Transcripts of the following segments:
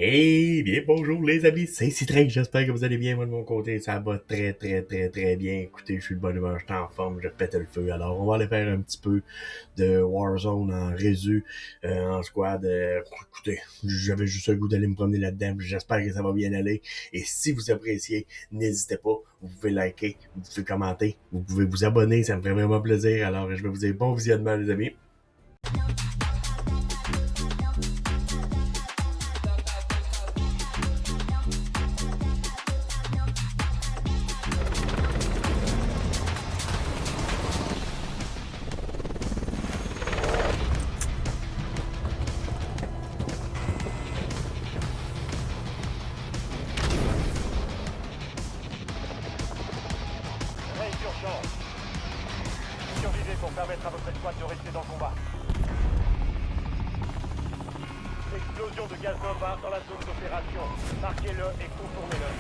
Hey, bien bonjour les amis, c'est Citrek, j'espère que vous allez bien, moi de mon côté, ça va très bien. Écoutez, je suis de bonne humeur, je suis en forme, je pète le feu, alors on va aller faire un petit peu de Warzone en résu, en squad. Écoutez, j'avais juste le goût d'aller me promener là-dedans, j'espère que ça va bien aller, et si vous appréciez, n'hésitez pas, vous pouvez liker, vous pouvez commenter, vous pouvez vous abonner, ça me fait vraiment plaisir, alors je vais vous dire bon visionnement les amis. Raid d'urgence. Survivez pour permettre à votre escouade de rester dans le combat. Explosion de gaz bombard dans la zone d'opération. Marquez-le et contournez-le.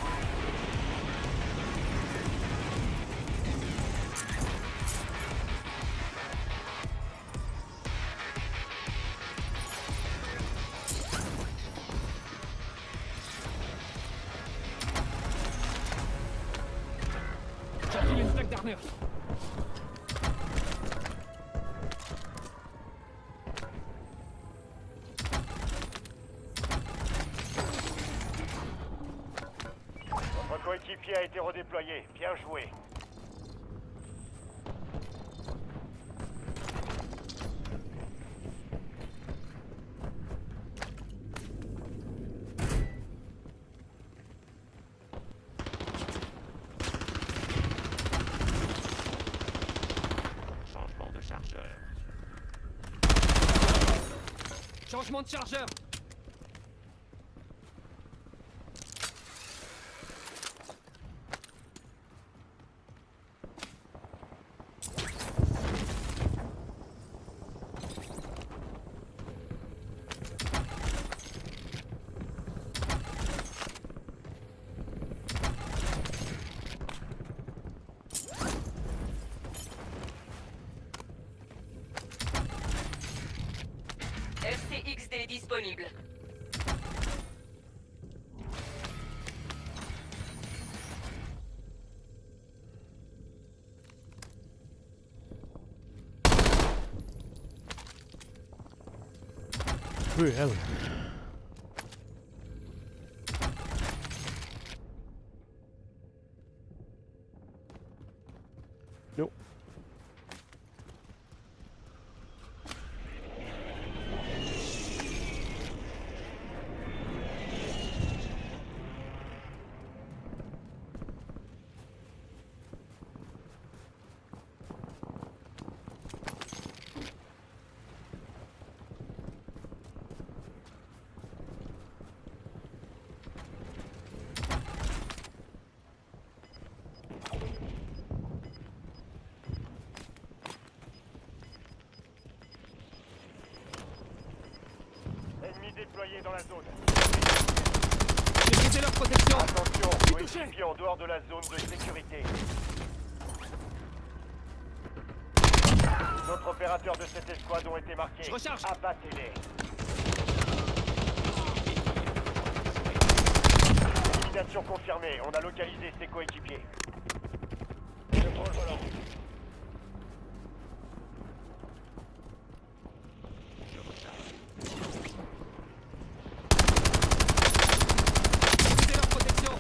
J'enfile une plaque d'armure. Votre coéquipier a été redéployé. Bien joué. Changement de chargeur. Changement de chargeur. FCXD disponible. Who hell? Nope. Ennemi déployé dans la zone. J'ai brisé leur protection. Attention, touché. coéquipier en dehors de la zone de sécurité. D'autres opérateurs de cette escouade ont été marqués. Je recharge. Abattez-les. Élimination confirmée. On a localisé ses coéquipiers. Je prends le volant. J'ai brisé leur protection.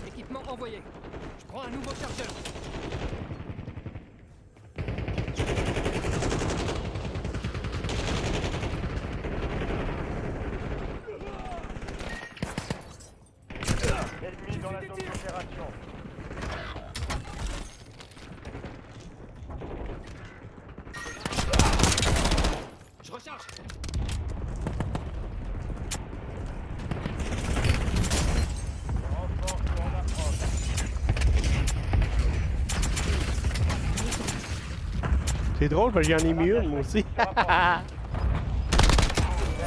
Équipement envoyé. Je prends un nouveau chargeur. Ennemi dans la zone d'opération. Je recharge. Renfort en approche. C'est drôle parce que j'en ai mis une moi aussi. À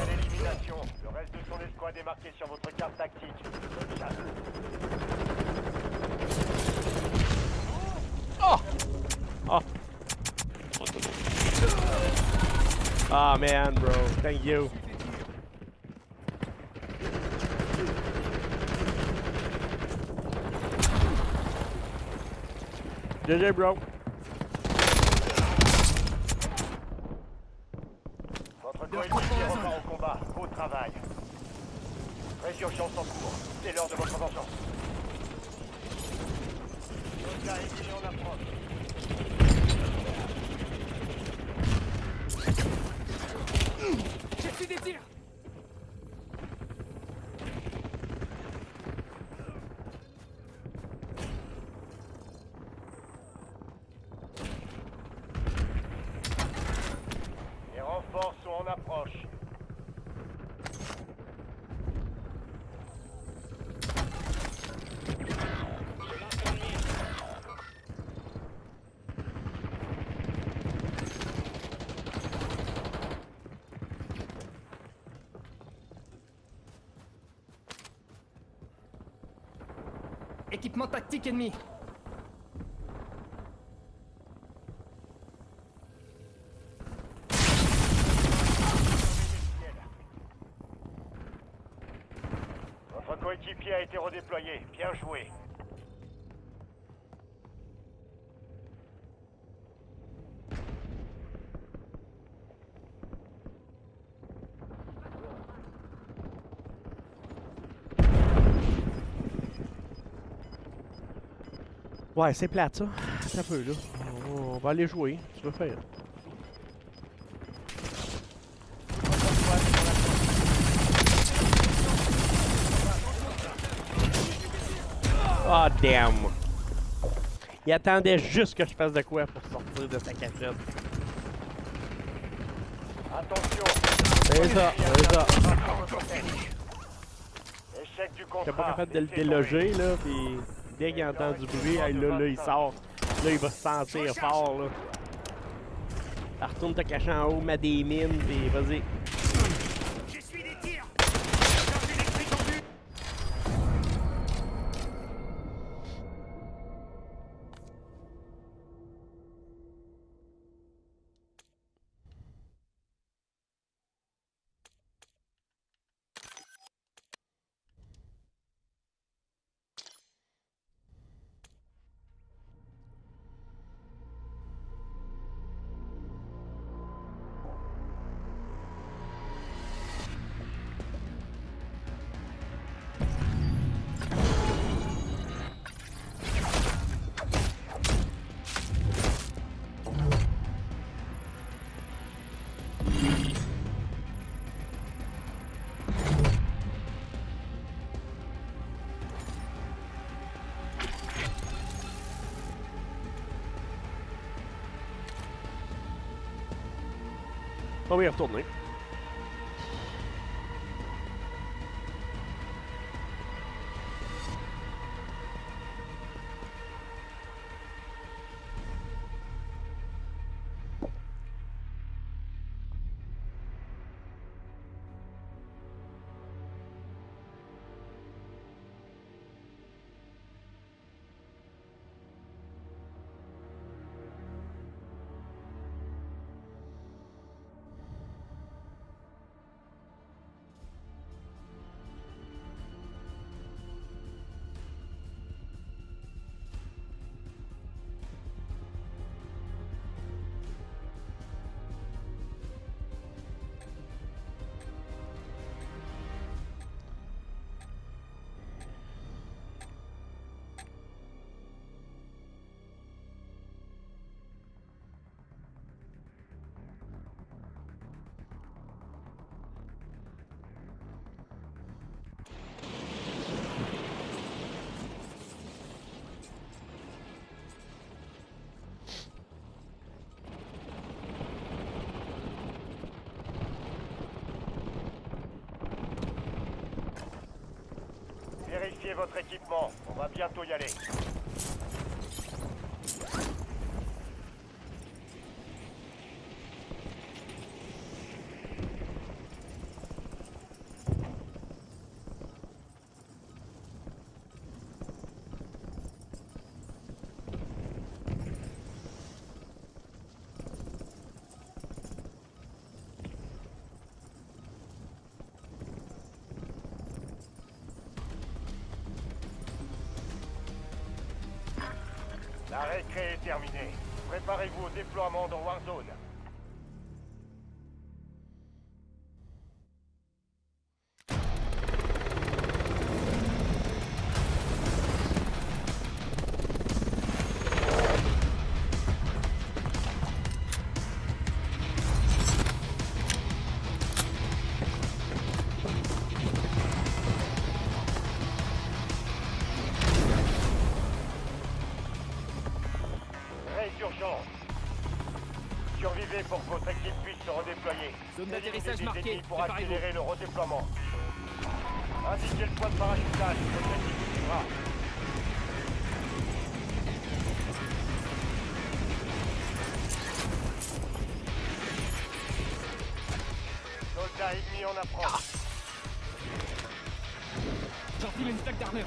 l'élimination. Le reste de son escouade est marqué sur votre carte tactique. Bonne chasse. Oh. Ah, man, bro. Thank you. GG, bro. Votre coéquipier repart au combat. Beau travail. Résurgence en cours. C'est l'heure de votre vengeance. Soldat ennemi en approche. J'ai fait des tirs. Les renforts sont en approche. Équipement tactique ennemi. Votre coéquipier a été redéployé. Bien joué. Ouais, c'est plate ça. C'est un peu là. On va aller jouer. Tu veux faire. Ah, damn. Il attendait juste que je fasse de quoi pour sortir de sa cachette. Attention. C'est ça, c'est ça. Échec du J'étais contrat. pas capable de le Laissez déloger, là, puis dès qu'il entend du bruit, hey, là, il sort. Là, il va se sentir fort, là. Alors, retourne te cacher en haut, mets des mines, puis vas-y. J'essuie des tirs. On va y retourner. Vérifiez votre équipement. On va bientôt y aller. La récré est terminée. Préparez-vous au déploiement dans Warzone. Résurgence. Survivez pour que votre équipe puisse se redéployer. Zone d'atterrissage Éliminez des marquée. ennemis pour Préparez-vous. accélérer le redéploiement. Indiquez le point de parachutage. Votre équipe vous suivra. Soldats ennemis en approche. J'enfile une plaque d'armure.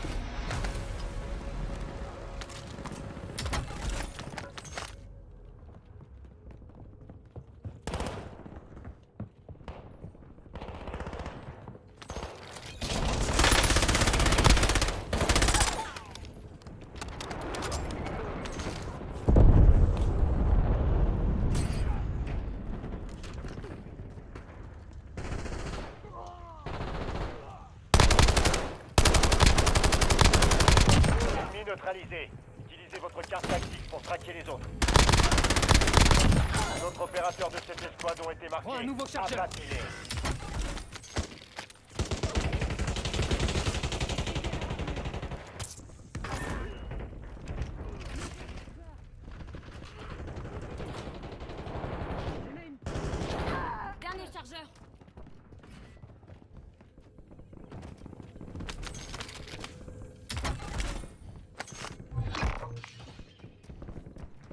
Ennemi neutralisé. Utilisez votre carte tactique pour traquer les autres. Un autre opérateur de cette escouade ont été marqués. Prends un nouveau chargeur. Abattez-les. Dernier chargeur.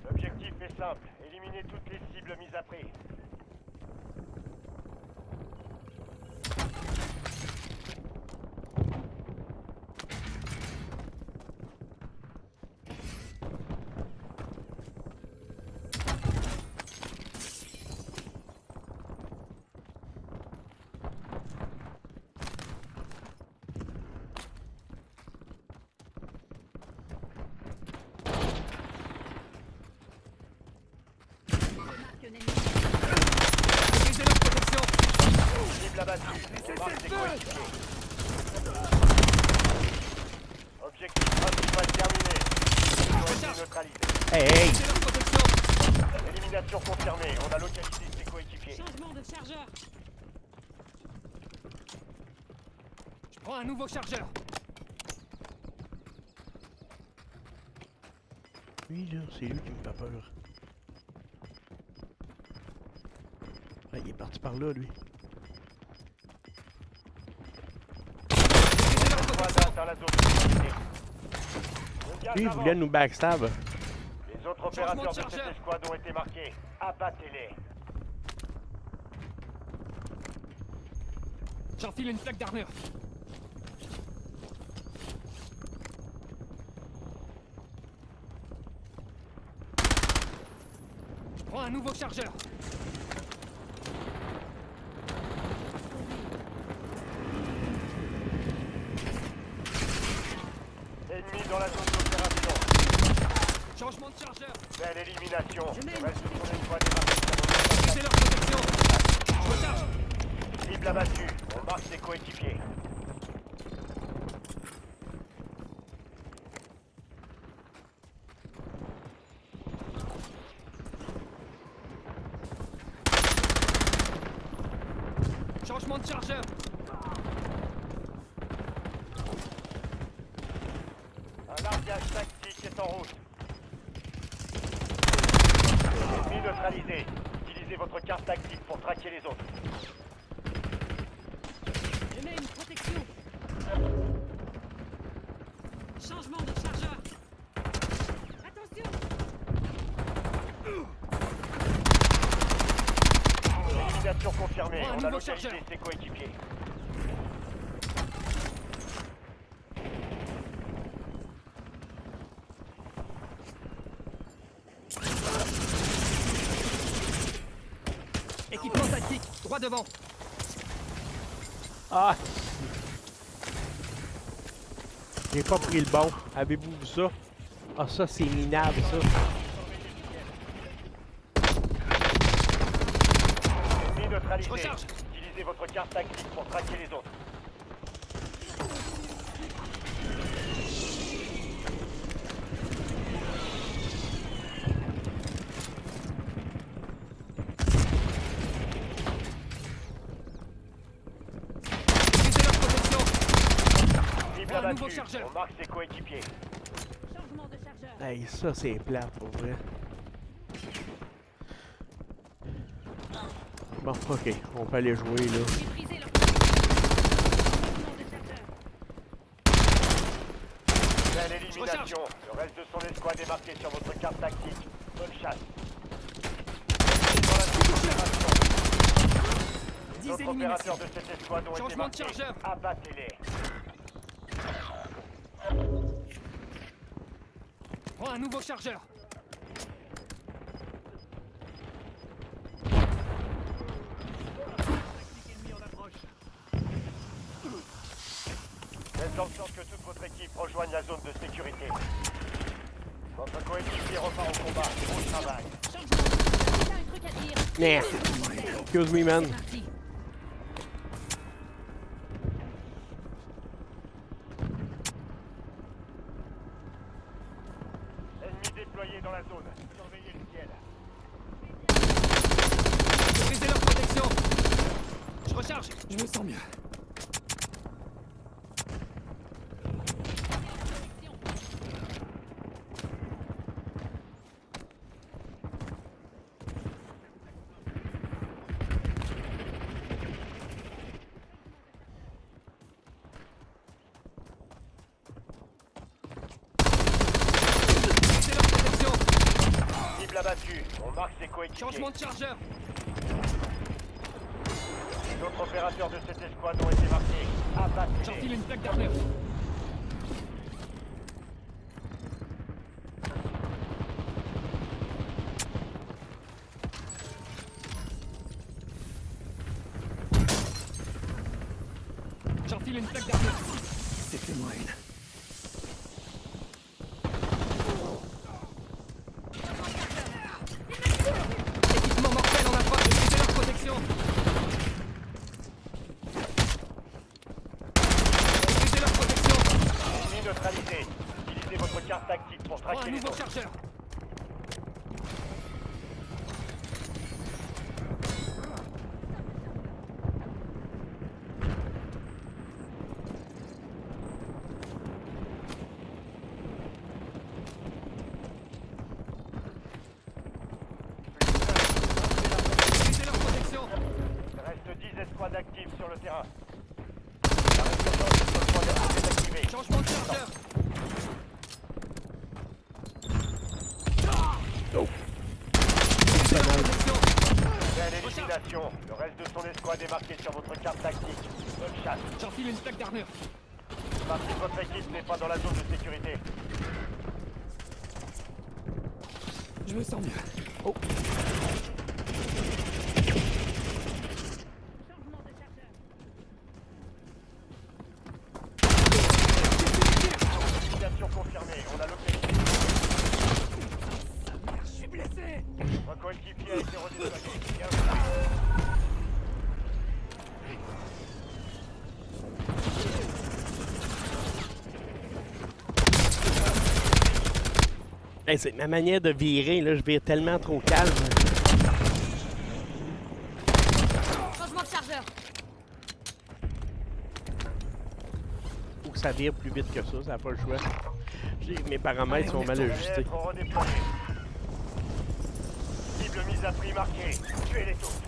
L'objectif est simple. Éliminez toutes les cibles mises à prix. Brisez leur protection. Cible abattue. On marque des coéquipiers. Objectif principal terminé. Ils ont été neutralisés. Hey! Brisez leur protection. Élimination confirmée. On a localisé ses coéquipiers. Changement de chargeur. Je prends un nouveau chargeur. Lui, là, c'est lui qui me fait peur. Ouais, il est parti par là, lui. Brisez leur Escouade protection. atteint la zone de sécurité. Le gaz Lui, il avance. voulait nous backstab. Les autres opérateurs de cette escouade ont été marqués. Abattez-les. J'enfile une plaque d'armure. Je prends un nouveau chargeur. Ennemi dans la zone d'opération. Changement de chargeur. Belle élimination. Je mets Le une reste de son protection. escouade est marqué. Brisez leur protection. Je recharge. Cible abattue. On marque ses coéquipiers. Changement de chargeur. Un largage tactique est en route. Ennemi neutralisé. Utilisez votre carte tactique pour traquer les autres. Je mets une protection. Changement de chargeur. Attention. Élimination confirmée. Oh, un On a nouveau localisé chargeur. ses coéquipiers. Équipement tactique. Droit devant. Ah! J'ai pas pris le bon. Avez-vous vu ça? Ah, ça, c'est minable, ça. Ennemi neutralisé. Recharge. Utilisez votre carte tactique pour traquer les autres. Brisez leur protection. Cible Un nouveau abattue. chargeur. On marque ses coéquipiers. Changement de chargeur. Hey, ça, c'est plate, pour vrai. Bon, ok, on peut aller jouer, là. Méprisez leur changement de chargeur. Belle élimination. Le reste de son escouade est marqué sur votre carte tactique. Bonne chasse. Dans la zone d'opération. Les 10 autres éliminations. opérateurs de cette escouade ont été Changement de marqués. chargeur. Abattez-les. Prends un nouveau chargeur. Faites en sorte que toute votre équipe rejoigne la zone de sécurité. Votre coéquipier repart au combat. Bon travail. Changement de chargeur. T'as un truc à dire. Merde. Excuse me, man. C'est parti. Ennemi déployé dans la zone. Surveillez le ciel. Brisez leur protection. Je recharge. Je me sens mieux. Brisez leur protection. Cible abattue. On marque ses coéquipiers. Changement de chargeur. Les autres opérateurs de cette escouade ont été marqués. Abattez-les. J'enfile une plaque d'armure. J'enfile une plaque d'armure. C'était moi une. Équipement mortel en approche. Brisez leur protection. Brisez leur protection. Ennemi neutralisé. Utilisez votre carte tactique pour Prends un traquer les nouveau autres. chargeur. Brisez leur protection. Il reste 10 escouades actives sur le terrain. La résurgence de ce point est activée. Changement de chargeur. Brisez leur protection. Belle élimination. Le reste de son escouade est marqué sur votre carte tactique. Bonne chasse. J'enfile une plaque d'armure. Partie de votre équipe n'est pas dans la zone de sécurité. Je me sens mieux. Changement de chargeur. Élimination confirmée. On a l'objectif. Je suis blessé. Votre coéquipier a été redéployé. Bien joué. Hey, c'est ma manière de virer, là. Je vire tellement trop calme. Changement de chargeur. Faut que ça vire plus vite que ça n'a pas le choix. Mes paramètres sont mal Vous allez ajustés. être redéployé. Cible mise à prix marquée. Tuez-les tous.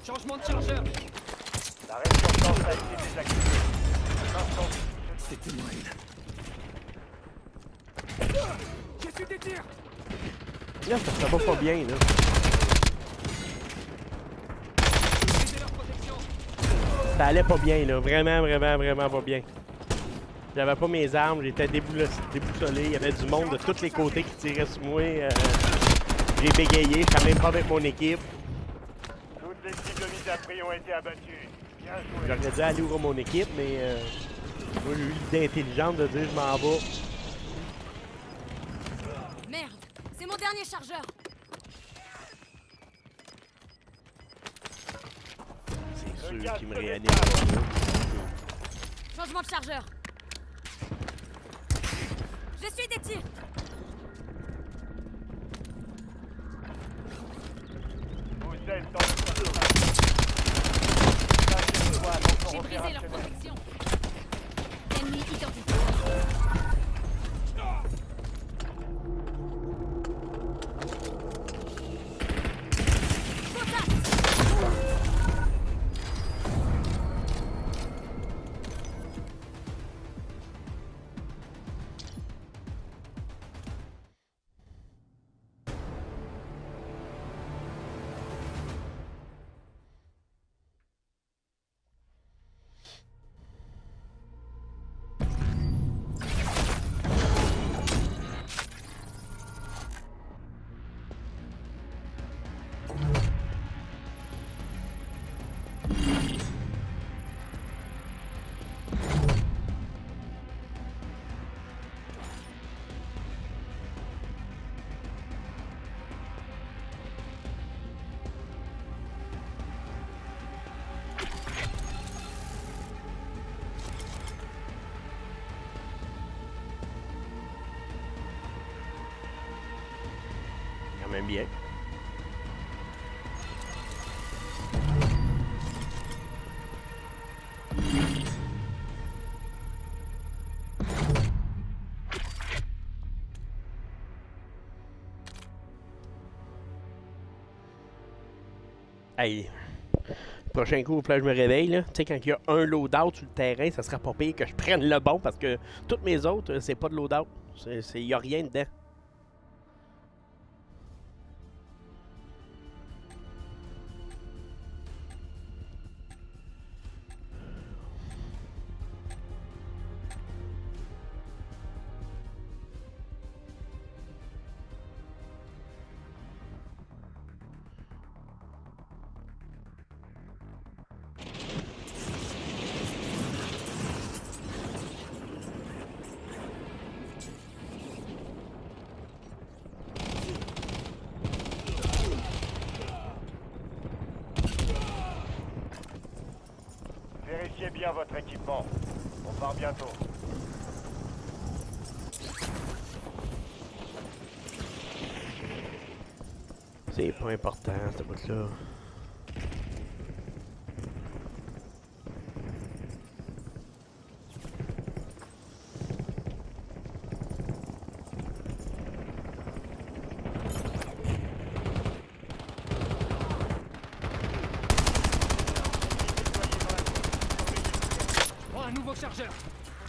Changement de chargeur. La résurgence a été désactivée. Maintenant, C'était moi J'ai su des tirs. Là, ça va pas bien, là. Brisez leur protection. Ça allait pas bien, là. Vraiment, vraiment, vraiment pas bien. J'avais pas mes armes, j'étais déboussolé. Il y avait du monde de tous les côtés qui tirait sur moi. J'ai bégayé, je savais même pas avec mon équipe. Toutes les cibles mises à prix ont été abattues. Bien joué. J'aurais dû aller ouvrir mon équipe, mais moi j'ai eu l'idée intelligente de dire je m'en vais. Merde, c'est mon dernier chargeur. C'est sûr gaz qu'il me se réanime. décale. Changement de chargeur. J'essuie des tirs. Vous êtes dans le J'ai brisé leur protection. Ennemi identifié. Quand même bien. Hey, prochain coup, là, je me réveille, là. Tu sais, quand il y a un loadout sur le terrain, ça sera pas pire que je prenne le bon parce que toutes mes autres, c'est pas de loadout. Il y a rien dedans. Vérifiez bien votre équipement. On part bientôt. C'est pas important, cette bout-là. Je prends un nouveau chargeur.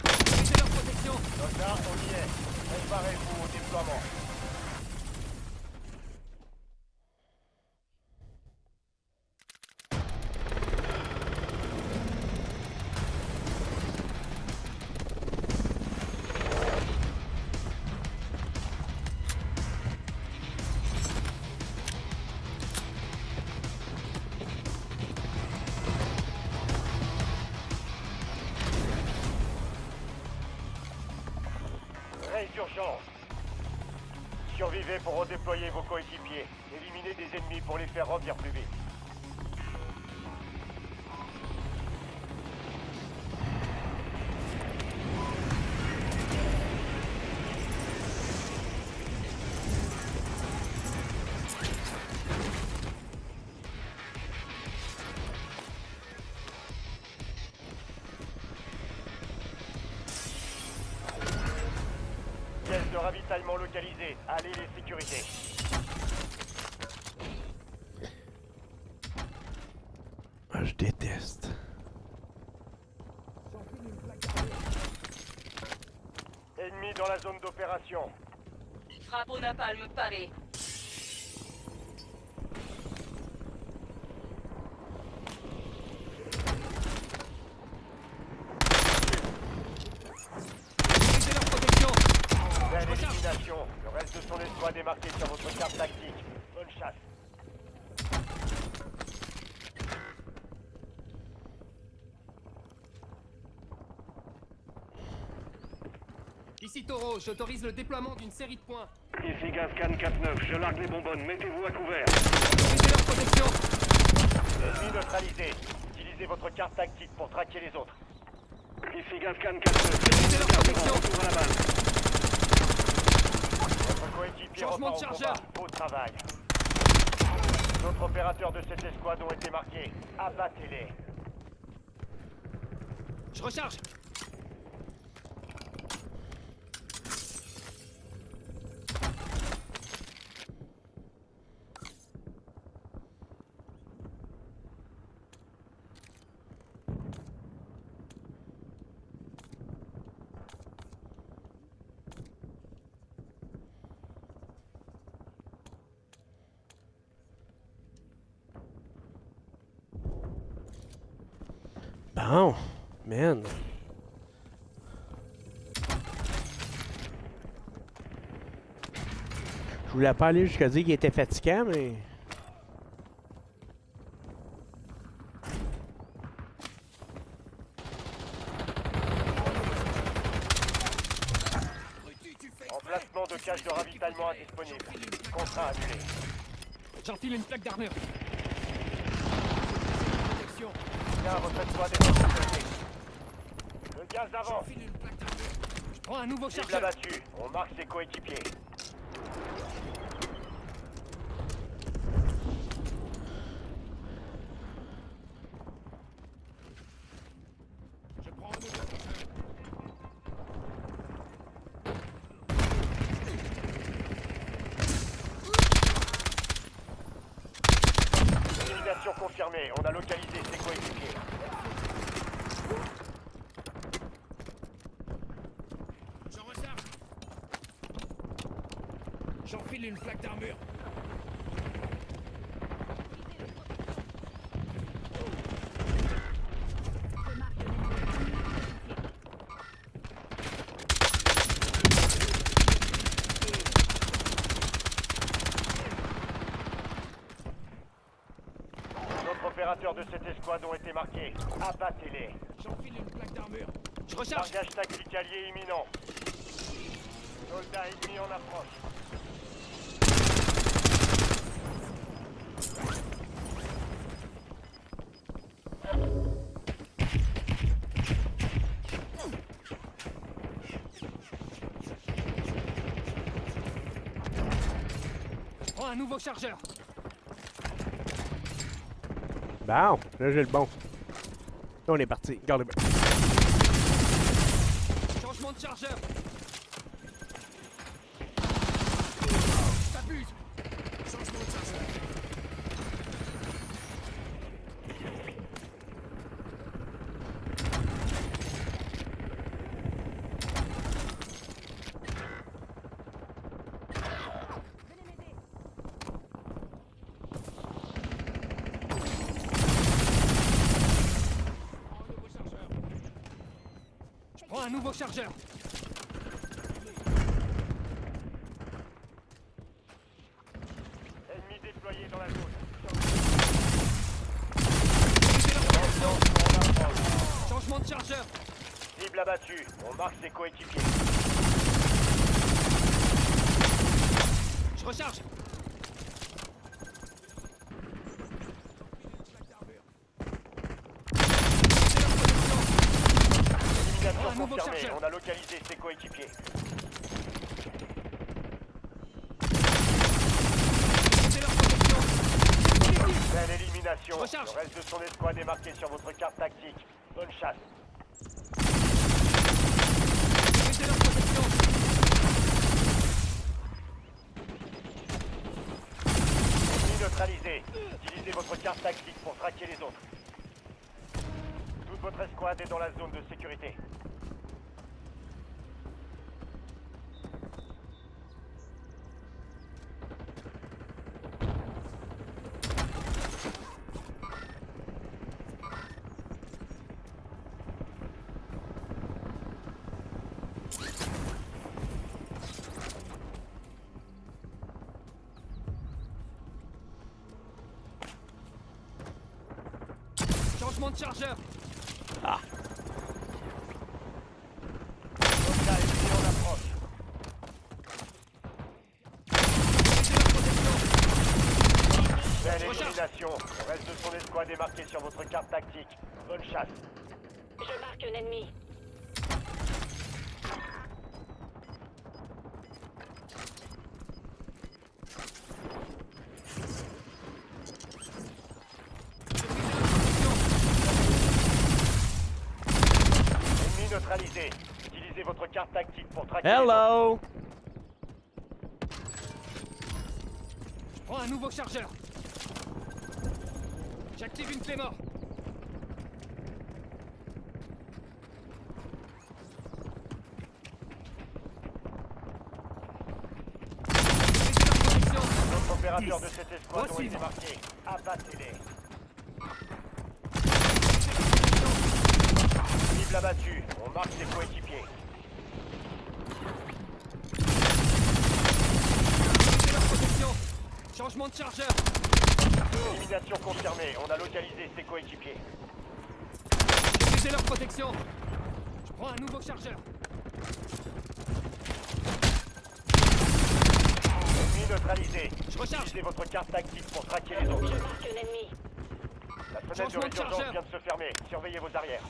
Brisez leur protection. Soldat, on y est. Préparez-vous au déploiement. Raid d'urgence. Survivez pour redéployer vos coéquipiers. Éliminez des ennemis pour les faire revenir plus vite. Pièces de ravitaillement localisées. Allez les sécuriser. Ah, je déteste. Ennemis dans la zone d'opération. Frappe au napalm paré. Bonne chasse. Ici Taureau, j'autorise le déploiement d'une série de points. Ici Gazcan 4-9, je largue les bonbonnes, mettez-vous à couvert. Utilisez leur protection. Ennemi neutralisé. Utilisez votre carte tactique pour traquer les autres. Ici Gazcan 4-9, Utilisez leur protection. retour à la base. Votre coéquipier Changement repart de au chargeur. combat. Beau travail. D'autres opérateurs de cette escouade ont été marqués. Abattez-les. Je recharge. Bon, man. Je voulais pas aller jusqu'à dire qu'il était fatigant, mais... Emplacement de cache de ravitaillement indisponible. Contrat annulé. J'enfile une plaque d'armure. Protection. Bien, votre escouade est en sécurité. Le gaz avance. J'enfile une plaque d'armure. Je prends un nouveau Cible chargeur. abattu. On marque ses coéquipiers. Je prends un nouveau chargeur. Élimination confirmée. On a localisé ses coéquipiers. J'en recharge. J'enfile une plaque d'armure. D'autres opérateurs de cette escouade ont été marqués. Abattez-les. J'enfile une plaque d'armure. Je recharge. Largage tactique allié imminent. Soldats ennemis en approche. Je prends un nouveau chargeur. Bon, là j'ai le bon. Là on est parti. Regardez bien. Changement de chargeur. T'abuses. Changement de chargeur. Prends un nouveau chargeur. Ennemi déployé dans la zone. Changement de chargeur. Cible abattue. On marque ses coéquipiers. Je recharge. Élimination Un nouveau confirmée. chargeur. On a localisé ses coéquipiers. C'est leur protection. Belle élimination. Recharge. Le reste de son escouade est marqué sur votre carte tactique. Bonne chasse. C'est leur protection. Ennemi neutralisé. Utilisez votre carte tactique pour traquer les autres. Toute votre escouade est dans la zone de sécurité. Changement de chargeur. Soldat ennemi en approche. Belle élimination. Le reste de son escouade est marqué sur votre carte tactique. Bonne chasse. Je marque un ennemi. Ennemi neutralisé. Utilisez votre carte tactique pour traquer les autres. Hello! Je prends un nouveau chargeur. J'active une clé mort. Notre opérateur de cette escouade ont été Reçu. marqués. Abattez-les. Cible abattue. On marque ses coéquipiers. Brisez leur protection. Changement de chargeur. Élimination confirmée. On a localisé ses coéquipiers. J'ai brisé leur protection. Je prends un nouveau chargeur. Ennemi neutralisé. Je recharge. Utilisez votre carte tactique pour traquer les autres. Je marque un ennemi. La fenêtre de Changement de résurgence chargeur. vient de se fermer. Surveillez vos arrières.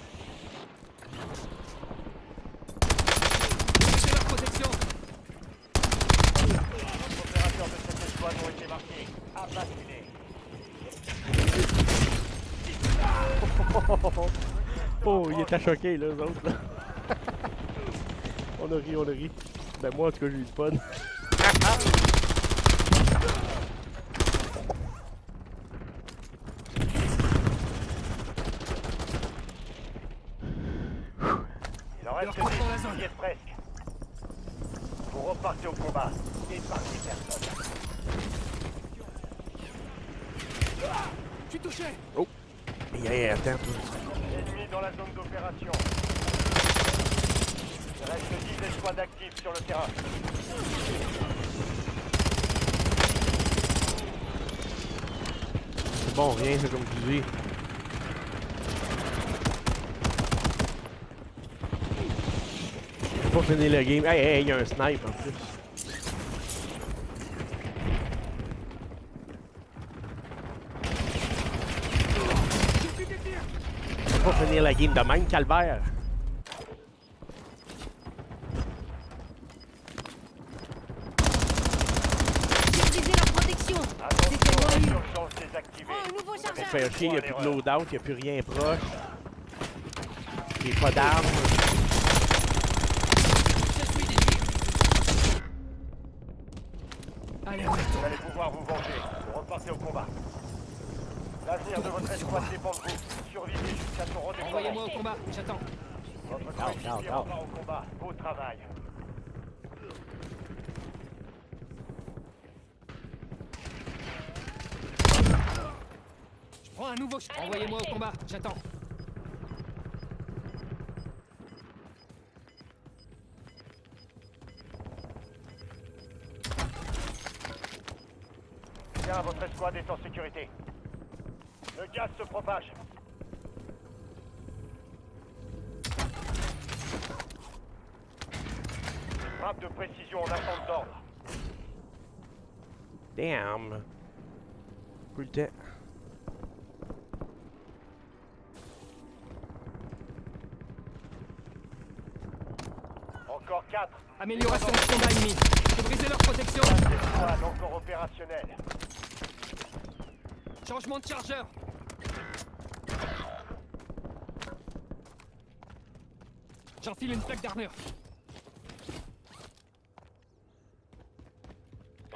Brisez leur protection. Les opérateurs de cette escouade ont été marqués. Abattez-les. Oh, il était choqué, là, eux autres. Là. On a ri, on a ri. Ben, moi, en tout cas, j'ai eu du fun. Il en reste Leur frappe dans la 10. zone. Vous y êtes presque. Vous repartez au combat. Épargnez personne. Je suis touché. Oh! Hey, attends, toi. Ennemi dans la zone d'opération. Il reste 10 escouades actives sur le terrain. C'est bon, rien, c'est comme tu dis. J'ai pas fini le game. Hey, il y a un snipe en plus. J'ai pas finir la game de même, calvaire. J'ai brisé leur protection. Attention, moi, lui. urgence désactivée. Oh, un nouveau Vous chargeur. avez Fait fait le chier, il n'y a droit plus à de l'erreur. loadout, il n'y a plus rien proche. J'ai pas d'armes. Je suis détruit. Allez, on Vous retourne. allez pouvoir vous venger. Vous repartez au combat. L'avenir de votre escouade dépend de vous. Survivez jusqu'à son redéploiement. Envoyez-moi au combat. J'attends. Votre Out, coéquipier out. repart au combat. Beau travail. Je prends un nouveau. Envoyez-moi au combat. J'attends. Bien, votre escouade est en sécurité. Le gaz se propage. Frappe de précision en attente d'ordre. Damn. Plus le temps. Encore 4. Amélioration de combat ennemi. J'ai brisé leur protection. Escouade encore opérationnelle. Changement de chargeur. J'enfile une plaque d'armure.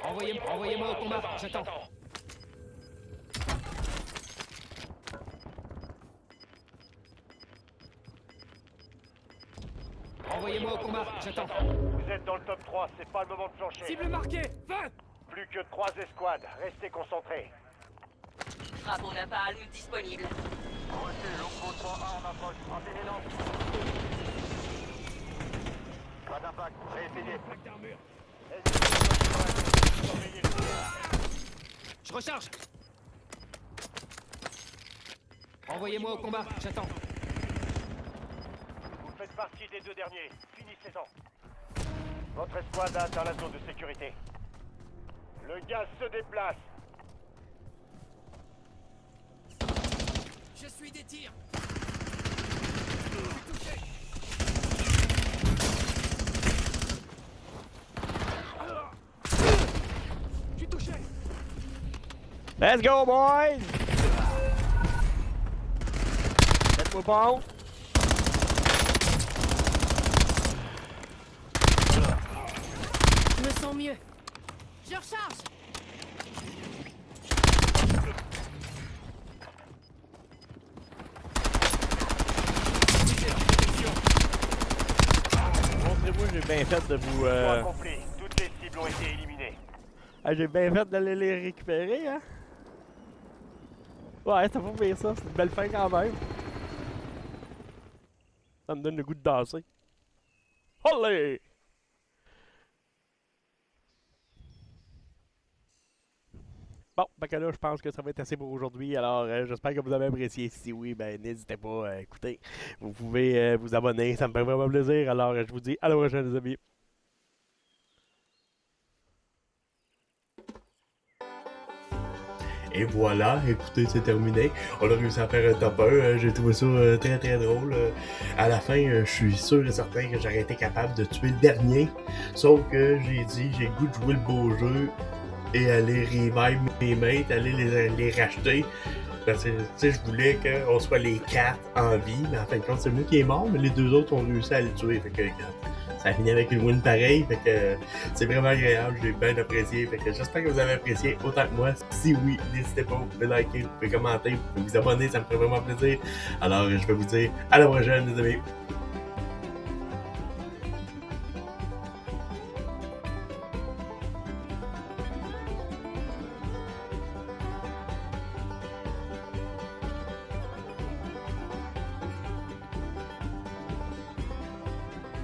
Envoyez-moi au combat. J'attends. Envoyez-moi au combat. J'attends. Vous êtes dans le top 3, c'est pas le moment de plancher. Cible marquée. 20. Plus que 3 escouades, restez concentrés. Frappe au napalm disponible. Pas d'impact, réessayez. Je recharge. Envoyez-moi au combat, j'attends. Vous faites partie des 2 derniers. Finissez-en. Votre escouade a atteint la zone de sécurité. Le gaz se déplace. Je suis des tirs. Je suis touché. Let's go, boys! Faites-moi bon. Je me sens mieux. Je recharge. Montrez-moi, j'ai bien fait de vous... Mission accompli. Toutes les cibles ont été éliminées. Ah, j'ai bien fait d'aller les récupérer, hein? Ouais, ça va bien ça, c'est une belle fin quand même. Ça me donne le goût de danser. Olé! Bon, ben que là, je pense que ça va être assez pour aujourd'hui. Alors, j'espère que vous avez apprécié. Si oui, ben n'hésitez pas à écouter. Vous pouvez vous abonner, ça me fait vraiment plaisir. Alors, je vous dis à la prochaine, les amis. Et voilà, écoutez, c'est terminé. On a réussi à faire un top 1. J'ai trouvé ça très très drôle. À la fin, je suis sûr et certain que j'aurais été capable de tuer le dernier. Sauf que j'ai dit, j'ai le goût de jouer le beau jeu et aller revive mes mates, aller les racheter. Parce que, tu sais, je voulais qu'on soit les 4 en vie, mais en fin de compte, c'est moi qui est mort, mais les 2 autres ont réussi à le tuer. Fait que, ça a fini avec une win pareille. Fait que c'est vraiment agréable, j'ai bien apprécié. Fait que j'espère que vous avez apprécié autant que moi. Si oui, n'hésitez pas, vous pouvez liker, vous pouvez commenter, vous pouvez vous abonner, ça me ferait vraiment plaisir. Alors, je vais vous dire à la prochaine, les amis.